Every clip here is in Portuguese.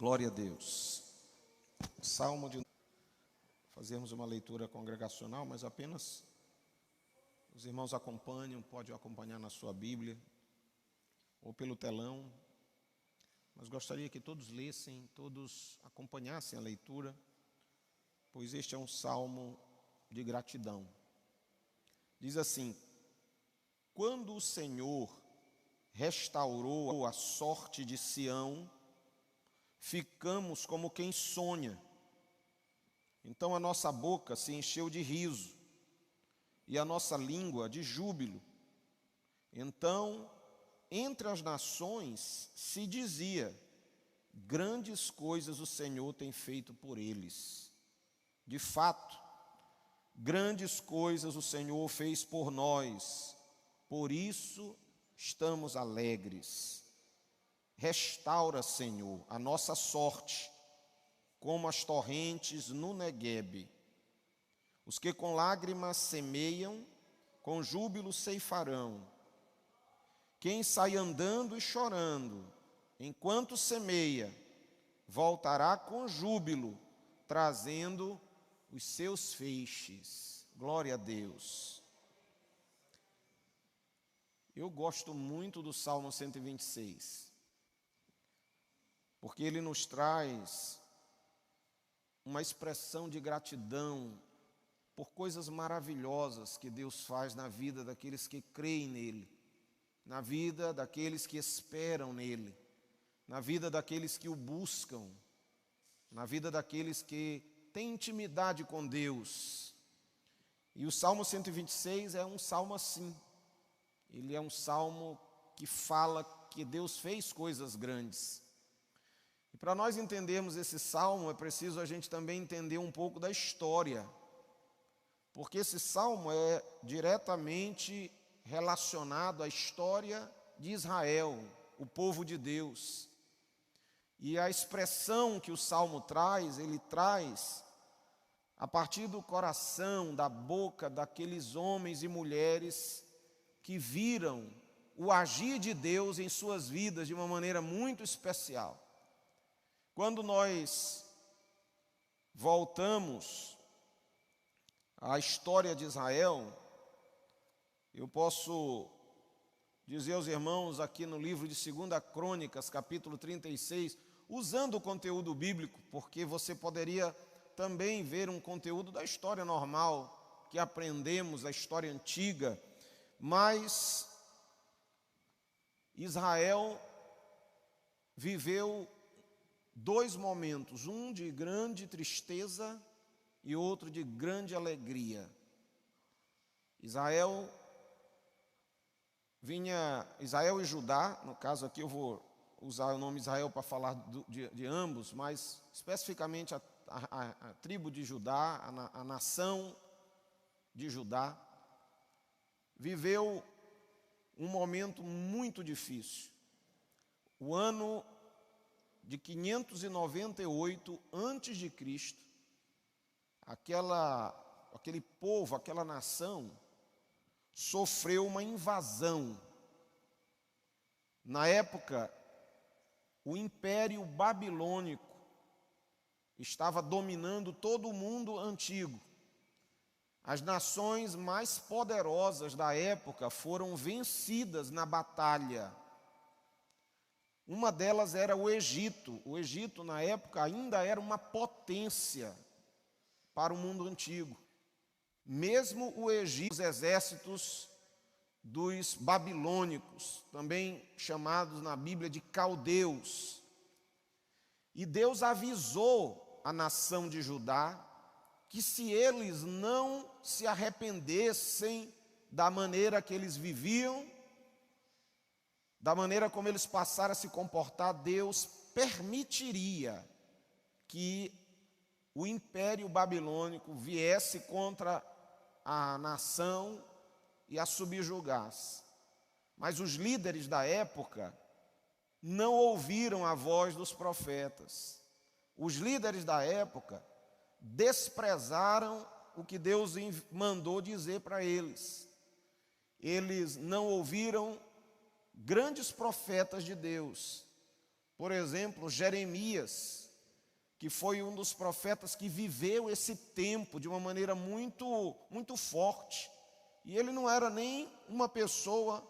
Glória a Deus. Salmo de... Fazemos uma leitura congregacional, mas apenas os irmãos acompanham, pode acompanhar na sua Bíblia ou pelo telão. Mas gostaria que todos lessem, todos acompanhassem a leitura, pois este é um salmo de gratidão. Diz assim: quando o Senhor restaurou a sorte de Sião, ficamos como quem sonha. Então a nossa boca se encheu de riso e a nossa língua de júbilo. Então, entre as nações se dizia: grandes coisas o Senhor tem feito por eles. De fato, grandes coisas o Senhor fez por nós, por isso estamos alegres. Restaura, Senhor, a nossa sorte, como as torrentes no Neguebe. Os que com lágrimas semeiam, com júbilo ceifarão. Quem sai andando e chorando, enquanto semeia, voltará com júbilo, trazendo os seus feixes. Glória a Deus. Eu gosto muito do Salmo 126, porque ele nos traz uma expressão de gratidão por coisas maravilhosas que Deus faz na vida daqueles que creem nele, na vida daqueles que esperam nele, na vida daqueles que o buscam, na vida daqueles que têm intimidade com Deus. E o Salmo 126 é um salmo assim. Ele é um salmo que fala que Deus fez coisas grandes. E para nós entendermos esse salmo, é preciso a gente também entender um pouco da história, porque esse salmo é diretamente relacionado à história de Israel, o povo de Deus. E a expressão que o salmo traz, ele traz a partir do coração, da boca daqueles homens e mulheres que viram o agir de Deus em suas vidas de uma maneira muito especial. Quando nós voltamos à história de Israel, eu posso dizer aos irmãos aqui no livro de 2 Crônicas, capítulo 36, usando o conteúdo bíblico, porque você poderia também ver um conteúdo da história normal, que aprendemos, a história antiga, mas Israel viveu dois momentos, um de grande tristeza e outro de grande alegria. Israel e Judá, no caso aqui eu vou usar o nome Israel para falar de ambos, mas especificamente a tribo de Judá, a nação de Judá, viveu um momento muito difícil. O ano de 598 a.C., aquele povo, aquela nação, sofreu uma invasão. Na época, o Império Babilônico estava dominando todo o mundo antigo. As nações mais poderosas da época foram vencidas na batalha. Uma delas era o Egito. O Egito, na época, ainda era uma potência para o mundo antigo. Mesmo o Egito, os exércitos dos babilônicos, também chamados na Bíblia de caldeus. E Deus avisou a nação de Judá que se eles não se arrependessem da maneira que eles viviam, da maneira como eles passaram a se comportar, Deus permitiria que o Império Babilônico viesse contra a nação e a subjugasse. Mas os líderes da época não ouviram a voz dos profetas. Os líderes da época desprezaram o que Deus mandou dizer para eles. Eles não ouviram grandes profetas de Deus, Por exemplo, Jeremias, que foi um dos profetas que viveu esse tempo de uma maneira muito, muito forte. E ele não era nem uma pessoa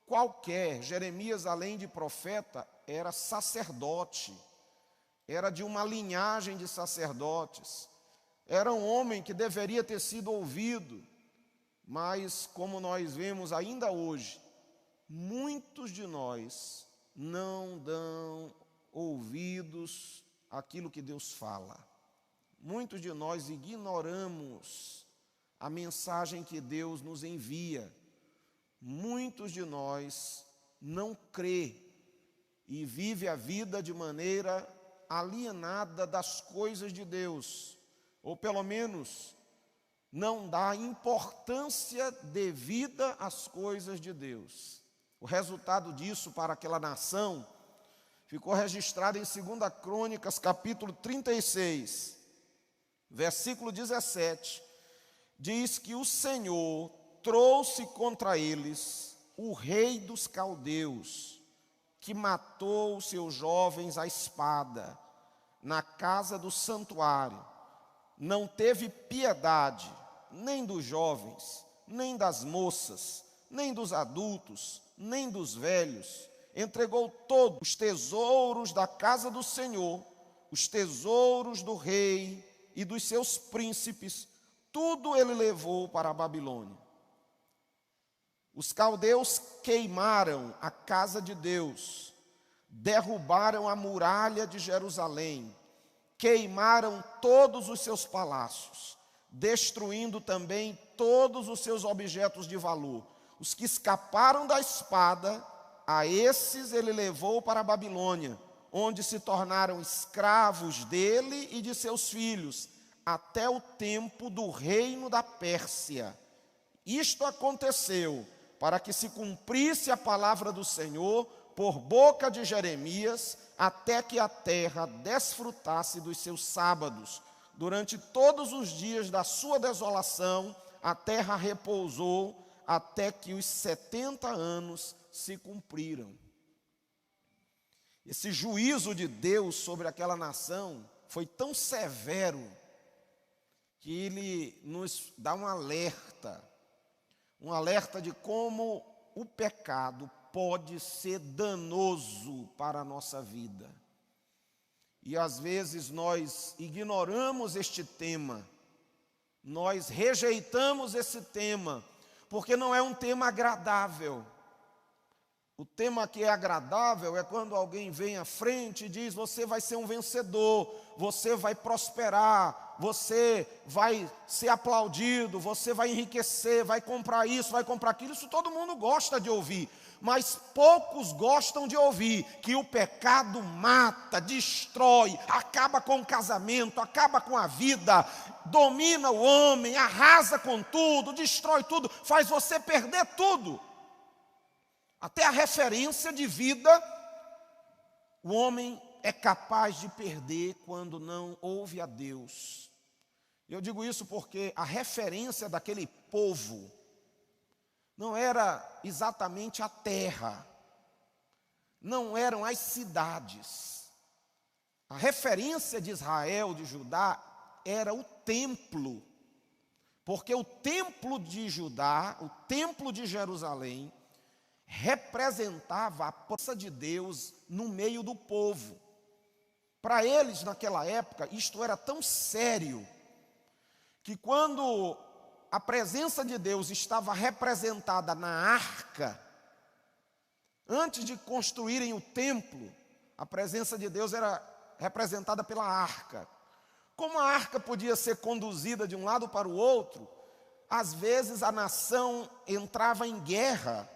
qualquer. Jeremias, além de profeta, era sacerdote. Era de uma linhagem de sacerdotes. Era um homem que deveria ter sido ouvido. Mas, como nós vemos ainda hoje, muitos de nós não dão ouvidos àquilo que Deus fala. Muitos de nós ignoramos a mensagem que Deus nos envia. Muitos de nós não crê e vive a vida de maneira alienada das coisas de Deus, ou pelo menos não dá importância devida às coisas de Deus. O resultado disso para aquela nação ficou registrado em 2 Crônicas, capítulo 36, versículo 17. Diz que o Senhor trouxe contra eles o rei dos caldeus, que matou os seus jovens à espada na casa do santuário. Não teve piedade nem dos jovens, nem das moças, nem dos adultos, nem dos velhos. Entregou todos os tesouros da casa do Senhor, os tesouros do rei e dos seus príncipes, tudo ele levou para a Babilônia. Os caldeus queimaram a casa de Deus, derrubaram a muralha de Jerusalém, queimaram todos os seus palácios, destruindo também todos os seus objetos de valor. Os que escaparam da espada, a esses ele levou para a Babilônia, onde se tornaram escravos dele e de seus filhos, até o tempo do reino da Pérsia. Isto aconteceu para que se cumprisse a palavra do Senhor por boca de Jeremias, até que a terra desfrutasse dos seus sábados. Durante todos os dias da sua desolação, a terra repousou até que os 70 anos se cumpriram. Esse juízo de Deus sobre aquela nação foi tão severo que ele nos dá um alerta de como o pecado pode ser danoso para a nossa vida. E às vezes nós ignoramos este tema, nós rejeitamos esse tema, porque não é um tema agradável. O tema que é agradável é quando alguém vem à frente e diz: você vai ser um vencedor, você vai prosperar, você vai ser aplaudido, você vai enriquecer, vai comprar isso, vai comprar aquilo. Isso todo mundo gosta de ouvir, mas poucos gostam de ouvir que o pecado mata, destrói, acaba com o casamento, acaba com a vida, domina o homem, arrasa com tudo, destrói tudo, faz você perder tudo. Até a referência de vida, o homem é capaz de perder quando não ouve a Deus. Eu digo isso porque a referência daquele povo não era exatamente a terra, não eram as cidades. A referência de Israel, de Judá, era o templo, porque o templo de Judá, o templo de Jerusalém, representava a presença de Deus no meio do povo. Para eles, naquela época, isto era tão sério, que quando a presença de Deus estava representada na arca, antes de construírem o templo, a presença de Deus era representada pela arca. Como a arca podia ser conduzida de um lado para o outro, às vezes a nação entrava em guerra,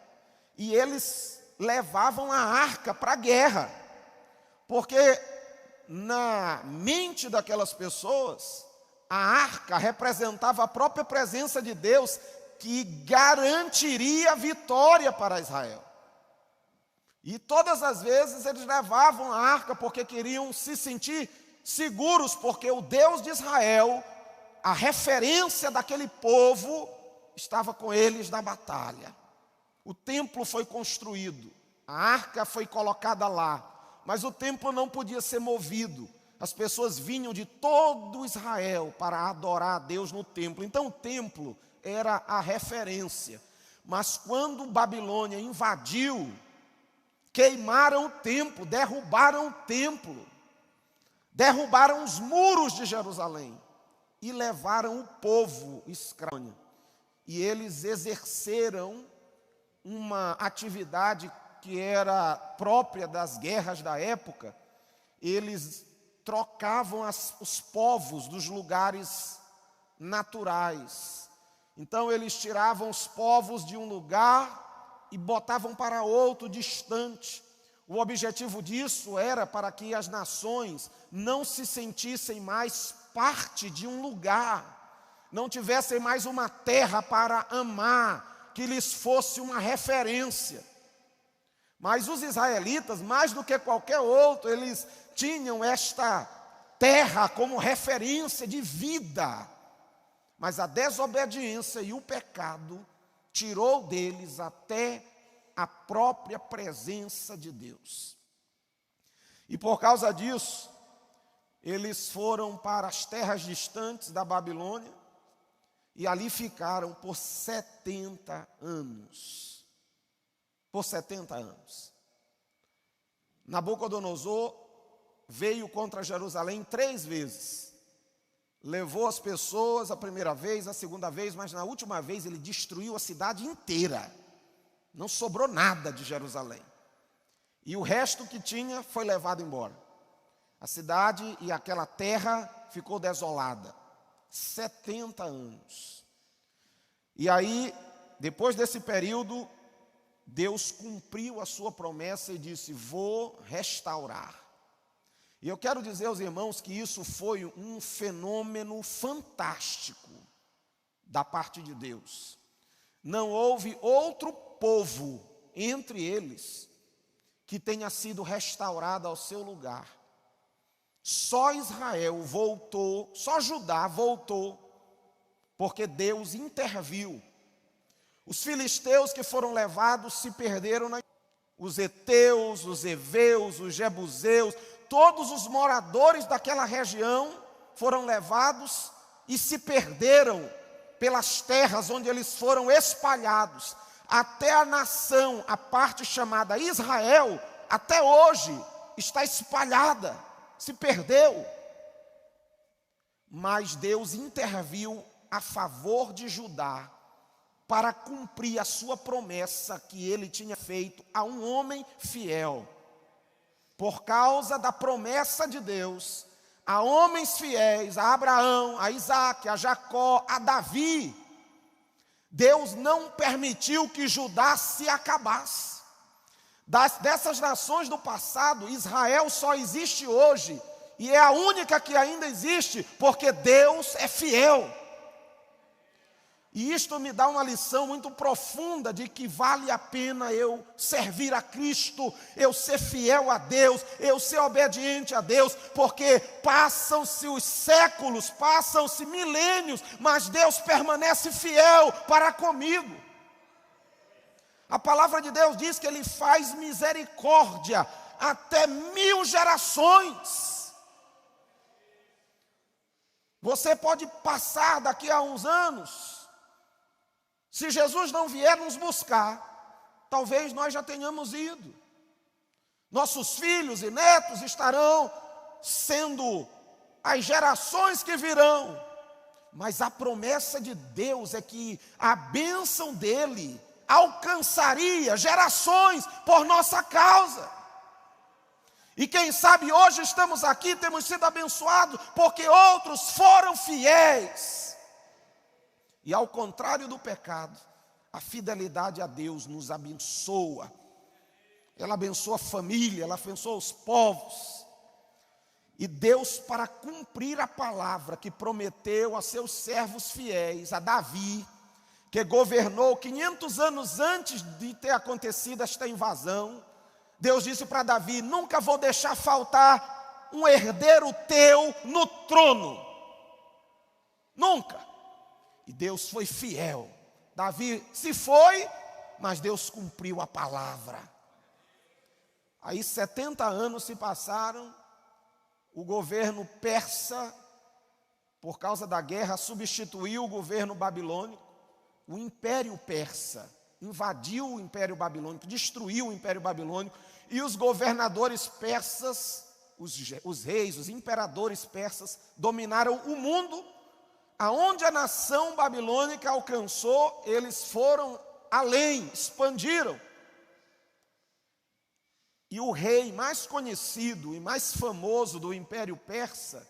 e eles levavam a arca para a guerra, porque na mente daquelas pessoas, a arca representava a própria presença de Deus, que garantiria a vitória para Israel. E todas as vezes eles levavam a arca porque queriam se sentir seguros, porque o Deus de Israel, a referência daquele povo, estava com eles na batalha. O templo foi construído, a arca foi colocada lá, mas o templo não podia ser movido. As pessoas vinham de todo Israel para adorar a Deus no templo. Então o templo era a referência. Mas quando Babilônia invadiu, queimaram o templo, derrubaram o templo, derrubaram os muros de Jerusalém e levaram o povo escravo. E eles exerceram uma atividade que era própria das guerras da época. Eles trocavam os povos dos lugares naturais. Então eles tiravam os povos de um lugar e botavam para outro distante. O objetivo disso era para que as nações não se sentissem mais parte de um lugar, não tivessem mais uma terra para amar, que lhes fosse uma referência. Mas os israelitas, mais do que qualquer outro, eles tinham esta terra como referência de vida. Mas a desobediência e o pecado tirou deles até a própria presença de Deus. E por causa disso, eles foram para as terras distantes da Babilônia e ali ficaram por 70 anos. Por 70 anos. Nabucodonosor veio contra Jerusalém 3 vezes. Levou as pessoas a primeira vez, a segunda vez, mas na última vez ele destruiu a cidade inteira. Não sobrou nada de Jerusalém. E o resto que tinha foi levado embora. A cidade e aquela terra ficou desolada. 70 anos. E aí, depois desse período, Deus cumpriu a sua promessa e disse: vou restaurar. E eu quero dizer aos irmãos que isso foi um fenômeno fantástico da parte de Deus. Não houve outro povo entre eles que tenha sido restaurado ao seu lugar. Só Israel voltou, só Judá voltou, porque Deus interviu. Os filisteus que foram levados se perderam, os heteus, os heveus, os jebuseus, todos os moradores daquela região foram levados e se perderam pelas terras onde eles foram espalhados. Até a nação, a parte chamada Israel, até hoje está espalhada, se perdeu. Mas Deus interviu a favor de Judá para cumprir a sua promessa que ele tinha feito a um homem fiel. Por causa da promessa de Deus, a homens fiéis, a Abraão, a Isaac, a Jacó, a Davi, Deus não permitiu que Judá se acabasse. Dessas nações do passado, Israel só existe hoje, e é a única que ainda existe, porque Deus é fiel. E isto me dá uma lição muito profunda de que vale a pena eu servir a Cristo, eu ser fiel a Deus, eu ser obediente a Deus, porque passam-se os séculos, passam-se milênios, mas Deus permanece fiel para comigo. A palavra de Deus diz que Ele faz misericórdia até 1000 gerações. Você pode passar daqui a uns anos, se Jesus não vier nos buscar, talvez nós já tenhamos ido. Nossos filhos e netos estarão sendo as gerações que virão. Mas a promessa de Deus é que a bênção dele alcançaria gerações por nossa causa. E quem sabe hoje estamos aqui, temos sido abençoados, porque outros foram fiéis. E ao contrário do pecado, a fidelidade a Deus nos abençoa. Ela abençoa a família, ela abençoa os povos. E Deus, para cumprir a palavra que prometeu a seus servos fiéis, a Davi, que governou 500 anos antes de ter acontecido esta invasão, Deus disse para Davi: nunca vou deixar faltar um herdeiro teu no trono. Nunca. E Deus foi fiel. Davi se foi, mas Deus cumpriu a palavra. Aí 70 anos se passaram, o governo persa, por causa da guerra, substituiu o governo babilônico. O Império Persa invadiu o Império Babilônico, destruiu o Império Babilônico, e os governadores persas, os reis, os imperadores persas, dominaram o mundo. Aonde a nação babilônica alcançou, eles foram além, expandiram. E o rei mais conhecido e mais famoso do Império Persa,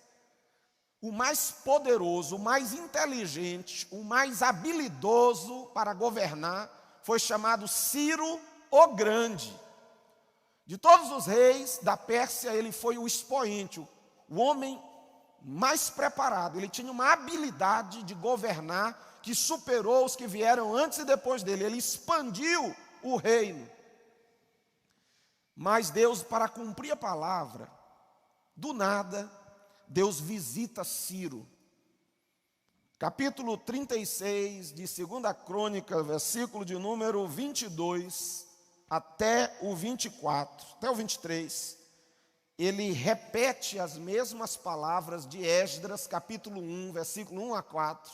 o mais poderoso, o mais inteligente, o mais habilidoso para governar, foi chamado Ciro o Grande. De todos os reis da Pérsia, ele foi o expoente, o homem mais preparado. Ele tinha uma habilidade de governar que superou os que vieram antes e depois dele. Ele expandiu o reino. Mas Deus, para cumprir a palavra, do nada, Deus visita Ciro. Capítulo 36 de 2 Crônica, versículo de número 22 até o 24, até o 23. Ele repete as mesmas palavras de Esdras, capítulo 1, versículo 1 a 4.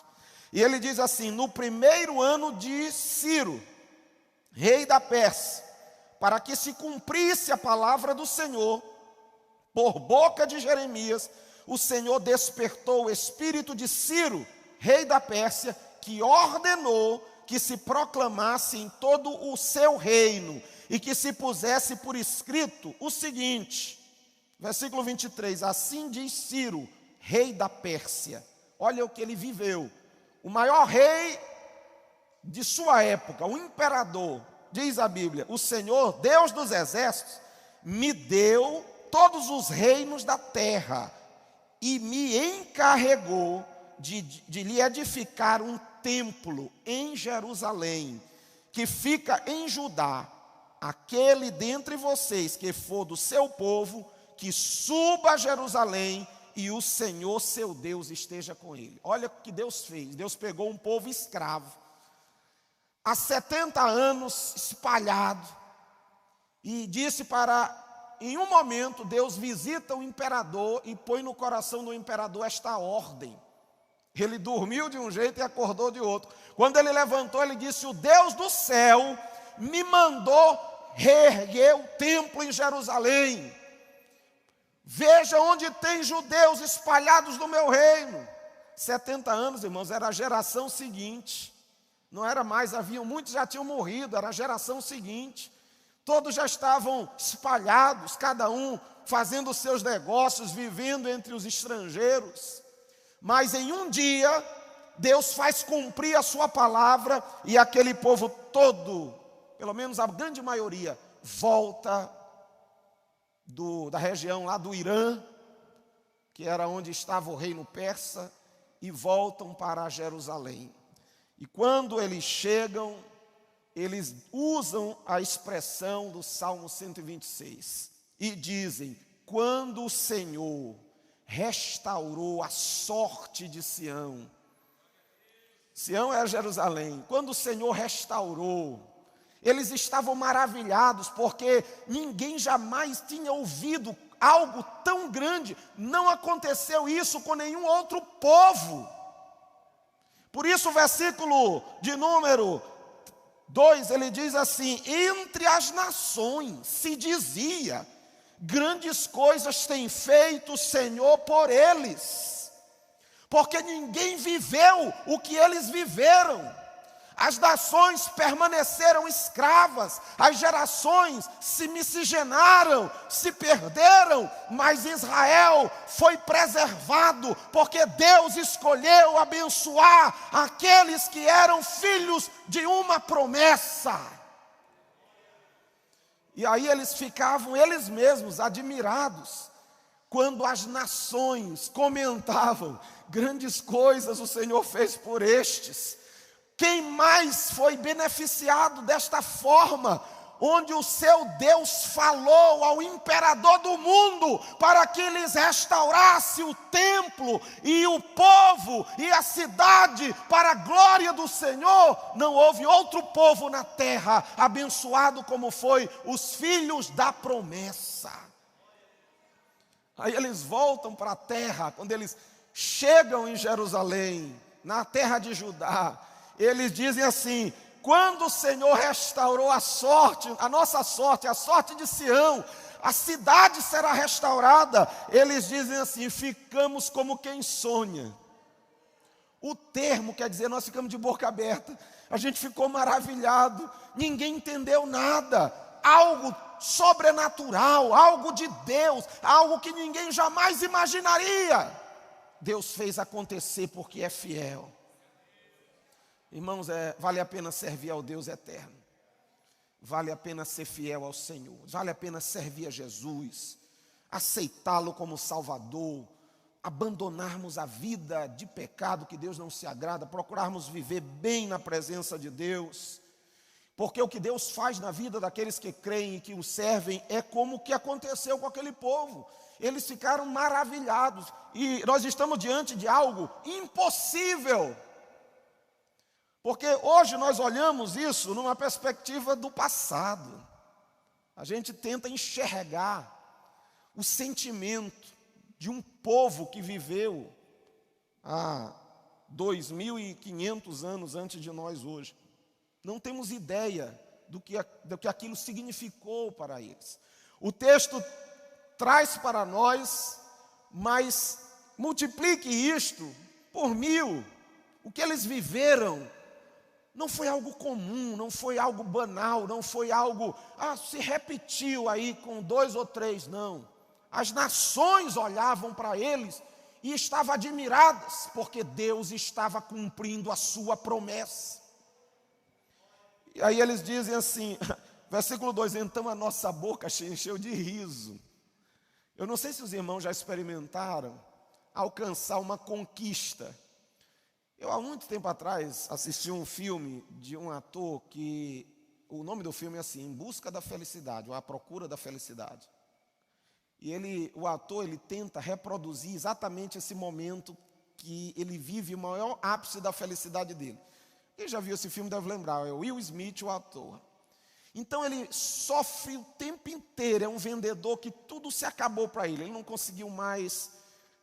E ele diz assim: no primeiro ano de Ciro, rei da Pérsia, para que se cumprisse a palavra do Senhor, por boca de Jeremias, o Senhor despertou o espírito de Ciro, rei da Pérsia, que ordenou que se proclamasse em todo o seu reino e que se pusesse por escrito o seguinte, versículo 23, assim diz Ciro, rei da Pérsia. Olha o que ele viveu, o maior rei de sua época, o imperador, diz a Bíblia, o Senhor, Deus dos exércitos, me deu todos os reinos da terra e me encarregou de lhe edificar um templo em Jerusalém, que fica em Judá. Aquele dentre vocês que for do seu povo, que suba a Jerusalém e o Senhor seu Deus esteja com ele. Olha o que Deus fez. Deus pegou um povo escravo, há 70 anos espalhado, e disse para, em um momento, Deus visita o imperador e põe no coração do imperador esta ordem. Ele dormiu de um jeito e acordou de outro. Quando ele levantou, ele disse: o Deus do céu me mandou reerguer o templo em Jerusalém. Veja onde tem judeus espalhados no meu reino. 70 anos, irmãos, era a geração seguinte. Não era mais, muitos já tinham morrido, era a geração seguinte. Todos já estavam espalhados, cada um fazendo os seus negócios, vivendo entre os estrangeiros. Mas em um dia, Deus faz cumprir a sua palavra e aquele povo todo, pelo menos a grande maioria, volta da região lá do Irã, que era onde estava o reino persa, e voltam para Jerusalém. E quando eles chegam, eles usam a expressão do Salmo 126 e dizem: quando o Senhor restaurou a sorte de Sião. Sião é Jerusalém. Quando o Senhor restaurou, eles estavam maravilhados, porque ninguém jamais tinha ouvido algo tão grande. Não aconteceu isso com nenhum outro povo. Por isso o versículo de número 2, ele diz assim: entre as nações se dizia, grandes coisas tem feito o Senhor por eles, porque ninguém viveu o que eles viveram. As nações permaneceram escravas, as gerações se miscigenaram, se perderam, mas Israel foi preservado, porque Deus escolheu abençoar aqueles que eram filhos de uma promessa. E aí eles ficavam, eles mesmos, admirados, quando as nações comentavam: grandes coisas o Senhor fez por estes. Quem mais foi beneficiado desta forma? onde o seu Deus falou ao imperador do mundo para que lhes restaurasse o templo e o povo e a cidade para a glória do Senhor, não houve outro povo na terra abençoado como foi os filhos da promessa. Aí eles voltam para a terra, quando eles chegam em Jerusalém, na terra de Judá, eles dizem assim: quando o Senhor restaurou a nossa sorte, a sorte de Sião, a cidade será restaurada. Eles dizem assim: ficamos como quem sonha. O termo quer dizer, nós ficamos de boca aberta, a gente ficou maravilhado, ninguém entendeu nada, algo sobrenatural, algo de Deus, algo que ninguém jamais imaginaria. Deus fez acontecer porque é fiel. Irmãos, vale a pena servir ao Deus eterno, vale a pena ser fiel ao Senhor, vale a pena servir a Jesus, aceitá-lo como Salvador, abandonarmos a vida de pecado que Deus não se agrada, procurarmos viver bem na presença de Deus, porque o que Deus faz na vida daqueles que creem e que o servem é como o que aconteceu com aquele povo. Eles ficaram maravilhados, e nós estamos diante de algo impossível. Porque hoje nós olhamos isso numa perspectiva do passado. A gente tenta enxergar o sentimento de um povo que viveu há 2.500 anos antes de nós hoje. Não temos ideia do que aquilo significou para eles. O texto traz para nós, mas multiplique isto por 1000. O que eles viveram não foi algo comum, não foi algo banal, não foi algo, se repetiu aí com 2 ou 3, não. As nações olhavam para eles e estavam admiradas, porque Deus estava cumprindo a sua promessa. E aí eles dizem assim, versículo 2, então a nossa boca se encheu de riso. Eu não sei se os irmãos já experimentaram alcançar uma conquista. Eu, há muito tempo atrás, assisti um filme de um ator que, o nome do filme é assim, Em Busca da Felicidade, ou A Procura da Felicidade. E o ator, ele tenta reproduzir exatamente esse momento que ele vive o maior ápice da felicidade dele. Quem já viu esse filme deve lembrar, é o Will Smith, o ator. Então ele sofre o tempo inteiro, é um vendedor que tudo se acabou para ele não conseguiu mais,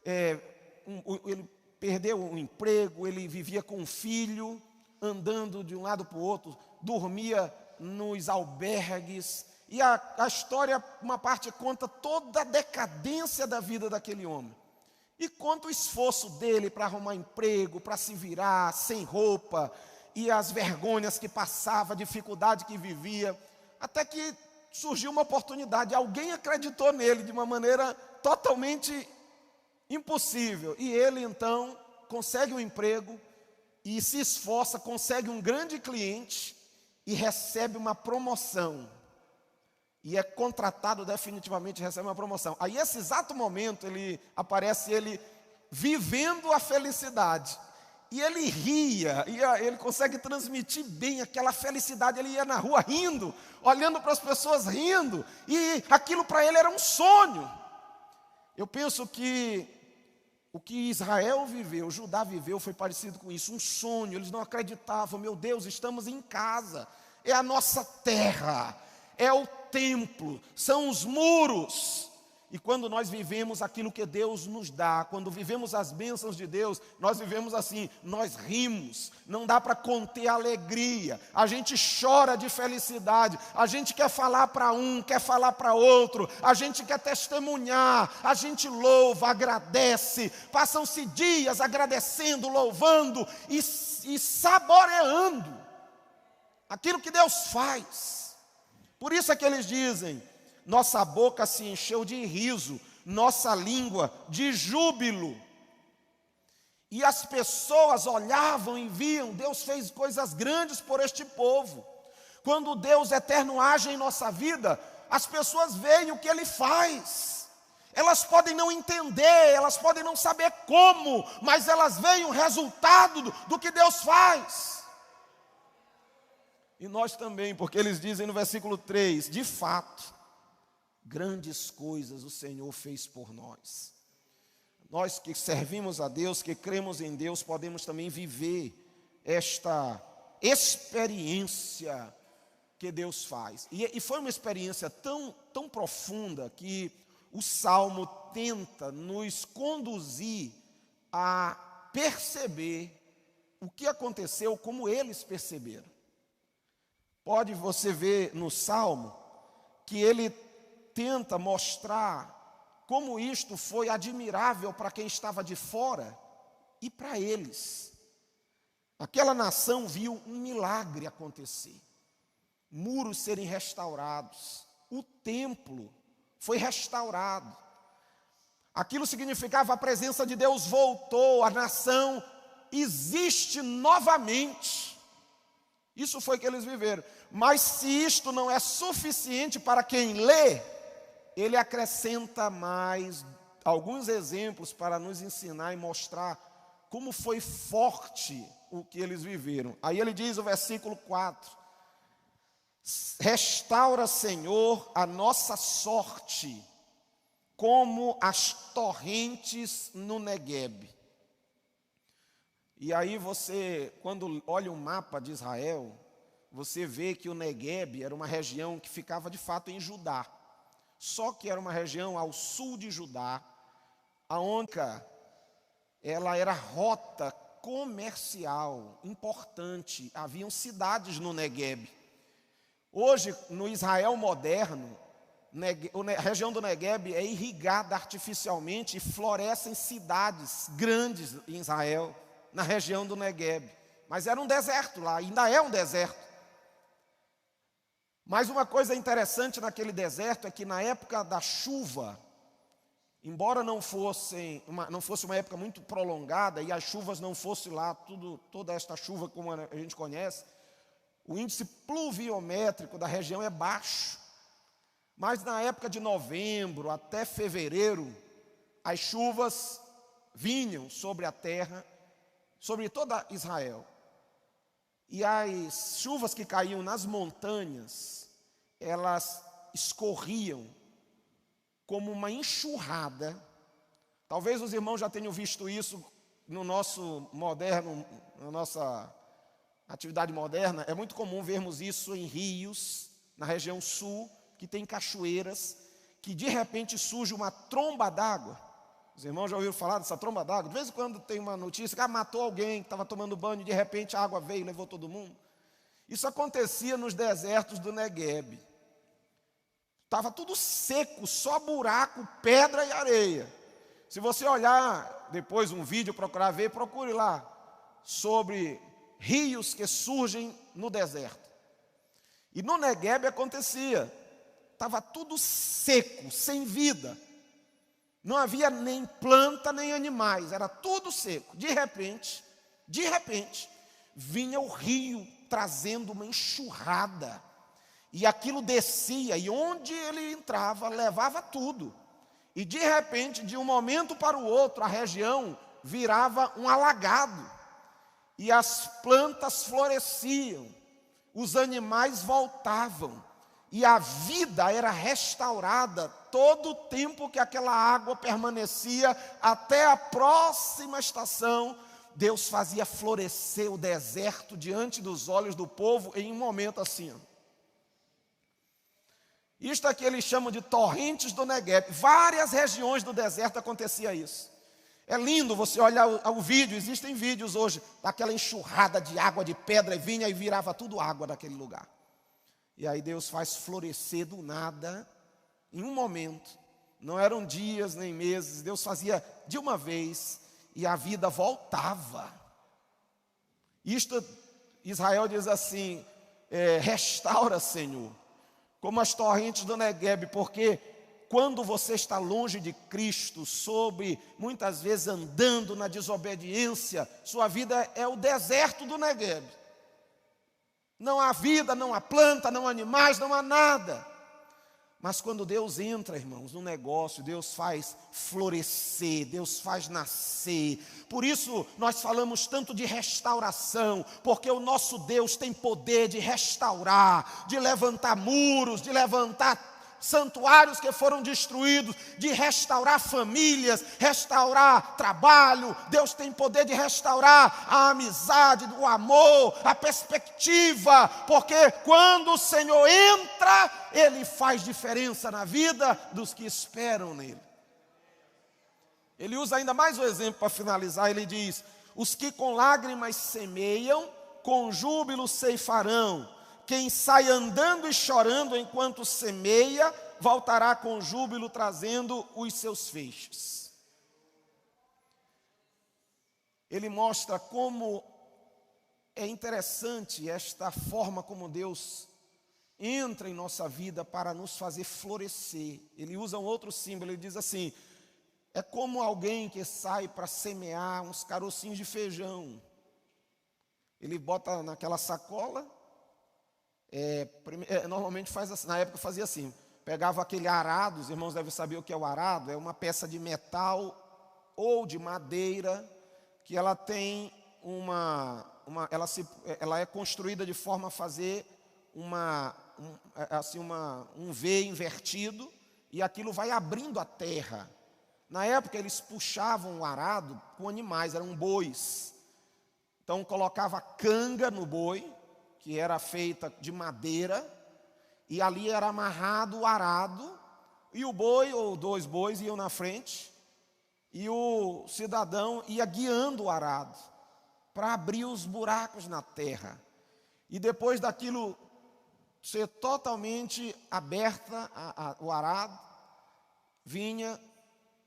ele perdeu o emprego, ele vivia com um filho, andando de um lado para o outro, dormia nos albergues, e a história, uma parte conta toda a decadência da vida daquele homem, e conta o esforço dele para arrumar emprego, para se virar, sem roupa, e as vergonhas que passava, a dificuldade que vivia, até que surgiu uma oportunidade, alguém acreditou nele de uma maneira totalmente impossível, e ele então consegue um emprego e se esforça, consegue um grande cliente e recebe uma promoção, e é contratado definitivamente, recebe uma promoção. Aí esse exato momento aparece ele vivendo a felicidade, e ele ria, ele consegue transmitir bem aquela felicidade. Ele ia na rua rindo, olhando para as pessoas rindo, e aquilo para ele era um sonho. Eu penso que o que Israel viveu, Judá viveu, foi parecido com isso, um sonho. Eles não acreditavam, meu Deus, estamos em casa, é a nossa terra, é o templo, são os muros. E quando nós vivemos aquilo que Deus nos dá, quando vivemos as bênçãos de Deus, nós vivemos assim, nós rimos, não dá para conter a alegria, a gente chora de felicidade, a gente quer falar para um, quer falar para outro, a gente quer testemunhar, a gente louva, agradece, passam-se dias agradecendo, louvando e saboreando aquilo que Deus faz. Por isso é que eles dizem, nossa boca se encheu de riso, nossa língua de júbilo. E as pessoas olhavam e viam, Deus fez coisas grandes por este povo. Quando o Deus eterno age em nossa vida, as pessoas veem o que Ele faz. Elas podem não entender, elas podem não saber como, mas elas veem o resultado do que Deus faz. E nós também, porque eles dizem no versículo 3, de fato, grandes coisas o Senhor fez por nós. Nós que servimos a Deus, que cremos em Deus, podemos também viver esta experiência que Deus faz. E foi uma experiência tão profunda que o Salmo tenta nos conduzir a perceber o que aconteceu, como eles perceberam. Pode você ver no Salmo que ele tenta mostrar como isto foi admirável para quem estava de fora e para eles. Aquela nação viu um milagre acontecer, muros serem restaurados, o templo foi restaurado. Aquilo significava a presença de Deus voltou, a nação existe novamente. Isso foi que eles viveram. Mas se isto não é suficiente para quem lê, ele acrescenta mais alguns exemplos para nos ensinar e mostrar como foi forte o que eles viveram. Aí ele diz no versículo 4, restaura, Senhor, a nossa sorte, como as torrentes no Neguebe. E aí você, quando olha o mapa de Israel, você vê que o Neguebe era uma região que ficava de fato em Judá. Só que era uma região ao sul de Judá, aonde ela era rota comercial importante. Haviam cidades no Neguebe. Hoje, no Israel moderno, a região do Neguebe é irrigada artificialmente e florescem cidades grandes em Israel, na região do Neguebe. Mas era um deserto lá, ainda é um deserto. Mas uma coisa interessante naquele deserto é que na época da chuva, embora não fosse uma época muito prolongada e as chuvas não fossem lá, toda esta chuva como a gente conhece, o índice pluviométrico da região é baixo. Mas na época de novembro até fevereiro, as chuvas vinham sobre a terra, sobre toda Israel. E as chuvas que caíam nas montanhas, elas escorriam como uma enxurrada. Talvez os irmãos já tenham visto isso no nosso moderno, na nossa atividade moderna. É muito comum vermos isso em rios, na região sul, que tem cachoeiras, que de repente surge uma tromba d'água. Os irmãos já ouviram falar dessa tromba d'água? De vez em quando tem uma notícia que matou alguém que estava tomando banho e de repente a água veio e levou todo mundo. Isso acontecia nos desertos do Neguebe. Estava tudo seco, só buraco, pedra e areia. Se você olhar depois um vídeo, procurar ver, procure lá sobre rios que surgem no deserto. E no Neguebe acontecia, estava tudo seco, sem vida. Não havia nem planta, nem animais, era tudo seco. De repente, vinha o rio trazendo uma enxurrada. E aquilo descia, e onde ele entrava, levava tudo. E de repente, de um momento para o outro, a região virava um alagado. E as plantas floresciam, os animais voltavam. E a vida era restaurada todo o tempo que aquela água permanecia até a próxima estação. Deus fazia florescer o deserto diante dos olhos do povo em um momento assim. Isto aqui eles chamam de torrentes do Neguebe. Várias regiões do deserto acontecia isso. É lindo você olhar o vídeo, existem vídeos hoje daquela enxurrada de água, de pedra, e vinha e virava tudo água daquele lugar. E aí Deus faz florescer do nada, em um momento. Não eram dias nem meses, Deus fazia de uma vez e a vida voltava. Isto, Israel diz assim, restaura, Senhor, como as torrentes do Neguebe, porque quando você está longe de Cristo, muitas vezes andando na desobediência, sua vida é o deserto do Neguebe. Não há vida, não há planta, não há animais, não há nada. Mas quando Deus entra, irmãos, no negócio, Deus faz florescer, Deus faz nascer. Por isso nós falamos tanto de restauração, porque o nosso Deus tem poder de restaurar, de levantar muros, de levantar santuários que foram destruídos, de restaurar famílias, restaurar trabalho. Deus tem poder de restaurar a amizade, o amor, a perspectiva, porque quando o Senhor entra, Ele faz diferença na vida dos que esperam nele. Ele usa ainda mais um exemplo para finalizar. Ele diz: os que com lágrimas semeiam, com júbilo ceifarão. Quem sai andando e chorando enquanto semeia, voltará com júbilo trazendo os seus feixes. Ele mostra como é interessante esta forma como Deus entra em nossa vida para nos fazer florescer. Ele usa um outro símbolo, ele diz assim: é como alguém que sai para semear uns carocinhos de feijão. Ele bota naquela sacola. Normalmente faz assim, na época fazia assim, pegava aquele arado, os irmãos devem saber o que é o arado, é uma peça de metal ou de madeira, que ela tem ela é construída de forma a fazer um V invertido, e aquilo vai abrindo a terra. Na época eles puxavam o arado com animais, eram bois, então colocava canga no boi, que era feita de madeira, e ali era amarrado o arado, e o boi, ou 2 bois, iam na frente, e o cidadão ia guiando o arado, para abrir os buracos na terra. E depois daquilo ser totalmente aberta, o arado, vinha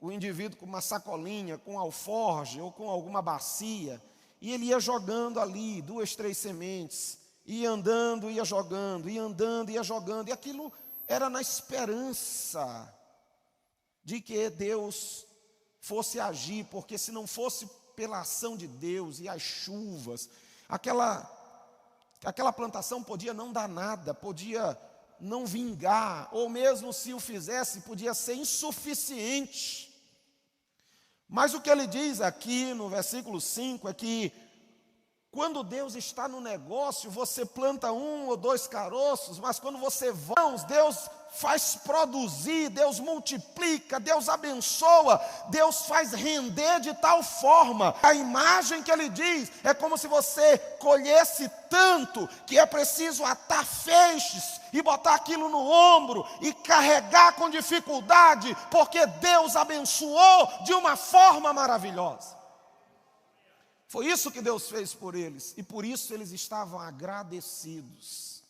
o indivíduo com uma sacolinha, com alforge, ou com alguma bacia, e ele ia jogando ali 2, 3 sementes, ia andando, ia jogando, ia andando, ia jogando, e aquilo era na esperança de que Deus fosse agir, porque se não fosse pela ação de Deus e as chuvas, aquela plantação podia não dar nada, podia não vingar, ou mesmo se o fizesse, podia ser insuficiente. Mas o que ele diz aqui no versículo 5 é que quando Deus está no negócio, você planta 1 ou 2 caroços, mas quando você vai, Deus faz produzir, Deus multiplica, Deus abençoa, Deus faz render de tal forma. A imagem que ele diz é como se você colhesse tanto que é preciso atar feixes e botar aquilo no ombro e carregar com dificuldade, porque Deus abençoou de uma forma maravilhosa. Foi isso que Deus fez por eles, e por isso eles estavam agradecidos.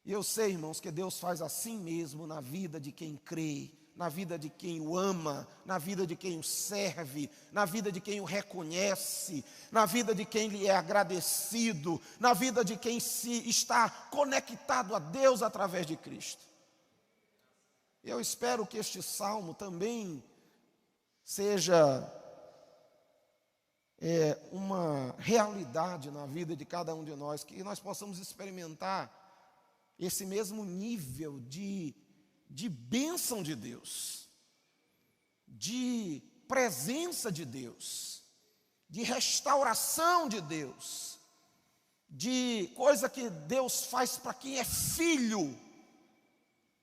E eu sei, irmãos, que Deus faz assim mesmo na vida de quem crê, na vida de quem o ama, na vida de quem o serve, na vida de quem o reconhece, na vida de quem lhe é agradecido, na vida de quem se está conectado a Deus através de Cristo. Eu espero que este salmo também seja uma realidade na vida de cada um de nós, que nós possamos experimentar esse mesmo nível de bênção de Deus, de presença de Deus, de restauração de Deus, de coisa que Deus faz para quem é filho,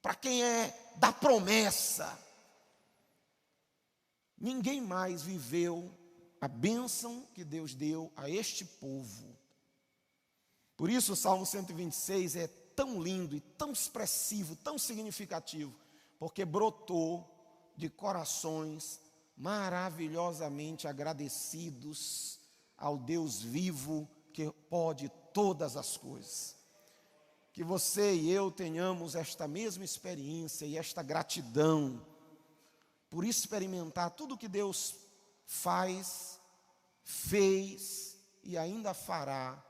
para quem é da promessa. Ninguém mais viveu a bênção que Deus deu a este povo. Por isso o Salmo 126 é tão lindo e tão expressivo, tão significativo, porque brotou de corações maravilhosamente agradecidos ao Deus vivo que pode todas as coisas. Que você e eu tenhamos esta mesma experiência e esta gratidão por experimentar tudo que Deus faz, fez e ainda fará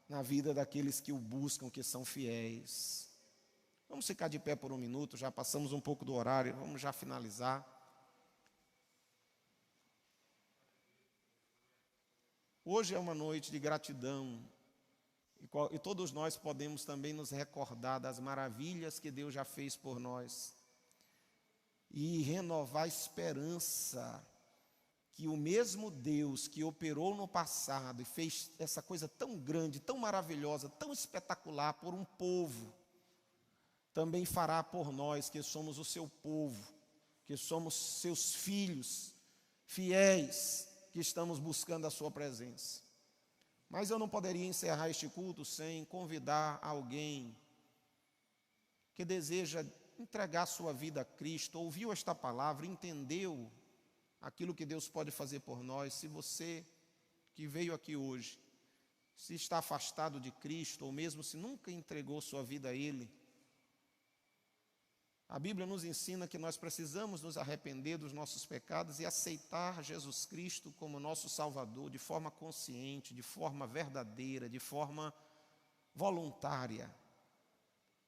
na vida daqueles que o buscam, que são fiéis. Vamos ficar de pé por um minuto, já passamos um pouco do horário, vamos já finalizar. Hoje é uma noite de gratidão, e todos nós podemos também nos recordar das maravilhas que Deus já fez por nós. e renovar a esperança que o mesmo Deus que operou no passado e fez essa coisa tão grande, tão maravilhosa, tão espetacular por um povo, também fará por nós que somos o seu povo, que somos seus filhos fiéis, que estamos buscando a sua presença. Mas eu não poderia encerrar este culto sem convidar alguém que deseja entregar sua vida a Cristo, ouviu esta palavra, entendeu aquilo que Deus pode fazer por nós. Se você que veio aqui hoje, se está afastado de Cristo, ou mesmo se nunca entregou sua vida a Ele, a Bíblia nos ensina que nós precisamos nos arrepender dos nossos pecados e aceitar Jesus Cristo como nosso Salvador de forma consciente, de forma verdadeira, de forma voluntária.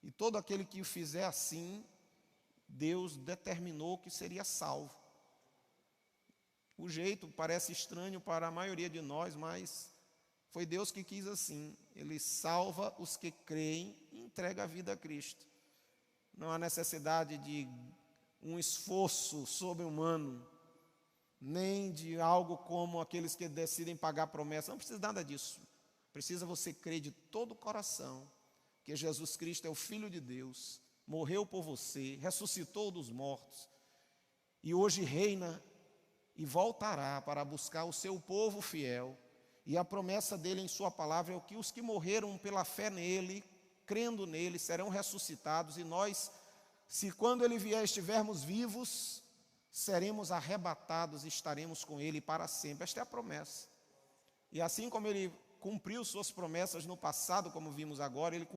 E todo aquele que o fizer assim, Deus determinou que seria salvo. O jeito parece estranho para a maioria de nós, mas foi Deus que quis assim. Ele salva os que creem e entrega a vida a Cristo. Não há necessidade de um esforço sobre-humano, nem de algo como aqueles que decidem pagar promessa. Não precisa nada disso. Precisa você crer de todo o coração que Jesus Cristo é o Filho de Deus, morreu por você, ressuscitou dos mortos e hoje reina e voltará para buscar o seu povo fiel. E a promessa dele em sua palavra é que os que morreram pela fé nele, crendo nele, serão ressuscitados, e nós, se quando ele vier estivermos vivos, seremos arrebatados e estaremos com ele para sempre. Esta é a promessa. E assim como ele cumpriu suas promessas no passado, como vimos agora, ele